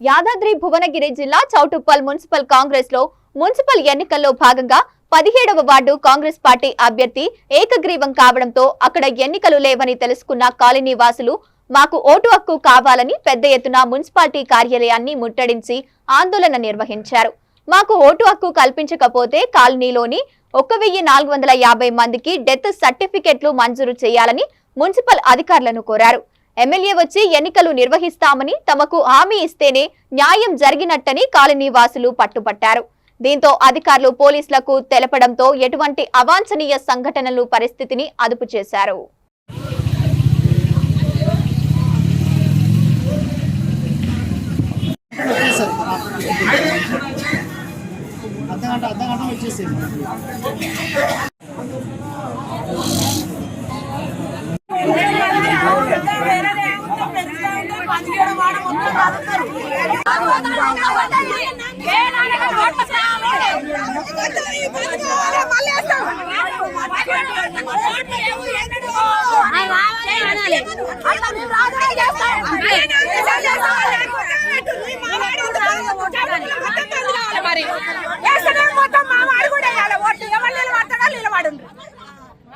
యాదాద్రి భువనగిరి జిల్లా చౌటుప్పల్ మున్సిపల్ కాంగ్రెస్ లో మున్సిపల్ ఎన్నికల్లో భాగంగా 17వ వార్డు కాంగ్రెస్ పార్టీ అభ్యర్థి ఏకగ్రీవం కావడంతో అక్కడ ఎన్నికలు లేవని తెలుసుకున్న కాలనీ వాసులు మాకు ఓటు హక్కు కావాలని పెద్ద ఎత్తున మున్సిపాలిటీ కార్యాలయాన్ని ముట్టడించి ఆందోళన నిర్వహించారు. మాకు ఓటు హక్కు కల్పించకపోతే కాలనీలోని 1450 మందికి డెత్ సర్టిఫికెట్లు మంజూరు చేయాలని మున్సిపల్ అధికారులను కోరారు. ఎమ్మెల్యే వచ్చి ఎన్నికలు నిర్వహిస్తామని తమకు హామీ ఇస్తేనే న్యాయం జరిగినట్టని కాలనీ వాసులు పట్టుపట్టారు. దీంతో అధికారులు పోలీసులకు తెలపడంతో ఎటువంటి అవాంఛనీయ సంఘటనలు పరిస్థితిని అదుపు చేశారు.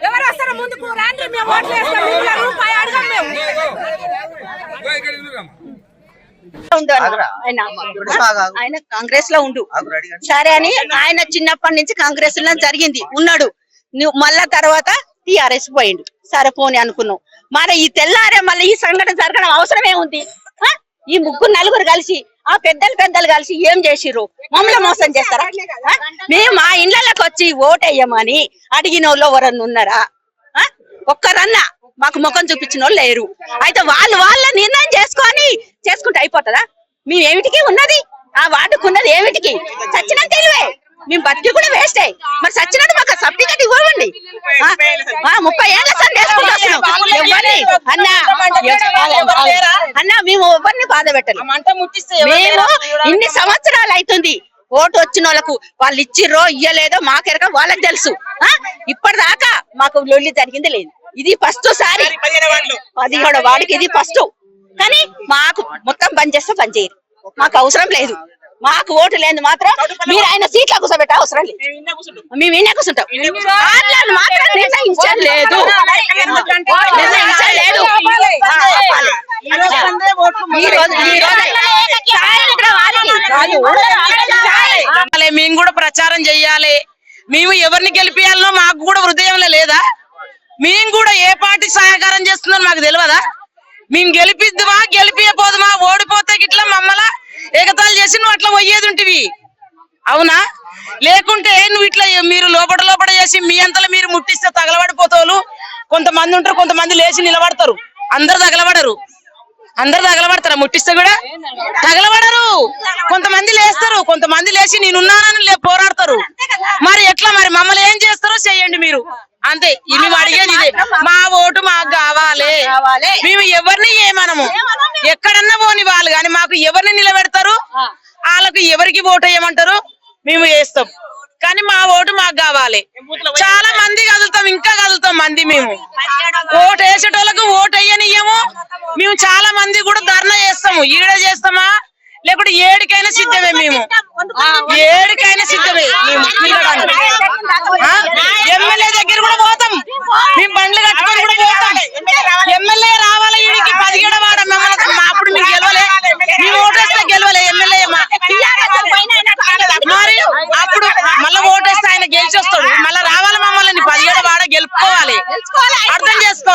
ఎవరు వస్తారు ముందుకు రాండి, మేము ఓట్లు వేస్తాం, రూపాయి అడగం మేము. ఆయన కాంగ్రెస్ లో ఉండు సరే అని ఆయన చిన్నప్పటి నుంచి కాంగ్రెస్ లో జరిగింది ఉన్నాడు. నువ్వు మళ్ళా తర్వాత టిఆర్ఎస్ పోయిండు. సరే పోని అనుకున్నావు. మరి ఈ తెల్లారే మళ్ళీ ఈ సంఘటన జరగడం అవసరమే ఉంది. ఈ ముగ్గురు నలుగురు కలిసి ఆ పెద్దలు కలిసి ఏం చేసిర్రు? మమ్మల్ని మోసం చేస్తారా? మేము మా ఇళ్లకి వచ్చి ఓటేయమని అడిగిన వాళ్ళు ఎవరన్నా ఉన్నారా? ఒక్కరన్నా మాకు ముఖం చూపించిన వాళ్ళు లేరు. అయితే వాళ్ళ నిర్ణయం చేసుకుంటే అయిపోతుందా? మేము ఏమిటికి ఉన్నది, ఆ వార్డుకున్నది ఏమిటికి? చచ్చిన తెలివే, మేము బతికి కూడా వేస్టే. మరి చచ్చినట్టు మాకు సర్టిఫికెట్ ఇవ్వండి. 30 ఏళ్ళ అన్నా మేము ఎవరిని బాధ పెట్టాలి. మేము ఇన్ని సంవత్సరాలు అవుతుంది ఓటు వచ్చిన వాళ్ళకు, వాళ్ళు ఇచ్చిర్రో ఇయ్యలేదో మాకెరక వాళ్ళకి తెలుసు. ఇప్పటిదాకా మాకు లొల్లి జరిగింది లేదు. ఇది ఫస్ట్ సారి 17వ వాడికి ఇది ఫస్ట్. కానీ మాకు మొత్తం బంద్ చేస్తే బంద్ చేయరు, మాకు అవసరం లేదు. మాకు ఓటు లేదు మాత్రం మీరు ఆయన సీట్ల కూర్చోబెట్ట అవసరం లేదు. మేము ఈయన కూర్చుంటాం. మాత్రం నిర్ణయించలేదు. మేము కూడా ప్రచారం చెయ్యాలి. మేము ఎవరిని గెలిపియాలనో మాకు కూడా హృదయంలో లేదా? మేము కూడా ఏ పార్టీ సహకారం చేస్తుందో మాకు తెలియదా? మేము గెలిపిద్దుమా గెలిపియపోదుమా? ఓడిపోతే గిట్లా మమ్మల్ని ఏకతాలు చేసి నువ్వు అట్లా పోయేది ఉంటివి, అవునా? లేకుంటే నువ్వు ఇట్లా మీరు లోపల చేసి మీ అంతలో మీరు ముట్టిస్తే తగలబడిపోతావు. కొంతమంది ఉంటారు, కొంతమంది లేచి నిలబడతారు. అందరు తగలబడతారా? ముట్టిస్తే కూడా తగలబడరు. కొంతమంది లేస్తారు, కొంతమంది లేచి నేనున్నానని పోరాడతారు. మరి ఎట్లా? మరి మమ్మల్ని ఏం చేస్తారో చెయ్యండి మీరు, అంతే. మేము అడిగేది ఇదే, మా ఓటు మాకు కావాలి. మేము ఎవరిని ఏమనము, ఎక్కడన్నా పోని వాళ్ళు కానీ మాకు ఎవరిని నిలబెడతారు, వాళ్ళకు ఎవరికి ఓటు వేయమంటారు మేము వేస్తాం. కానీ మా ఓటు మాకు కావాలి. చాలా మంది కదులుతాం, ఇంకా కదులుతాం మంది. మేము ఓటు వేసేటోళ్ళకు ఓటు వేయనియ్యము. మేము చాలా మంది కూడా ధర్నా చేస్తాము. ఈడ చేస్తామా లేకుంటే ఏడికైనా సిద్ధమే. మేము ఏడికైనా సిద్ధమే. ఎమ్మెల్యే దగ్గర కూడా పోతాం, మేము బండ్లు కట్టుకొని కూడా పోతాం. ఎమ్మెల్యే రావాలి ఈడికి 17వ వాడ. అప్పుడు మీకు గెలవలే, మేము ఓటేస్తే గెలవలే ఎమ్మెల్యే. మరి అప్పుడు మళ్ళీ ఓటేస్తే ఆయన గెలిచొస్తాడు. మళ్ళీ రావాలి, మమ్మల్ని 17వ వాడ గెలుపుకోవాలి. అర్థం చేసుకో.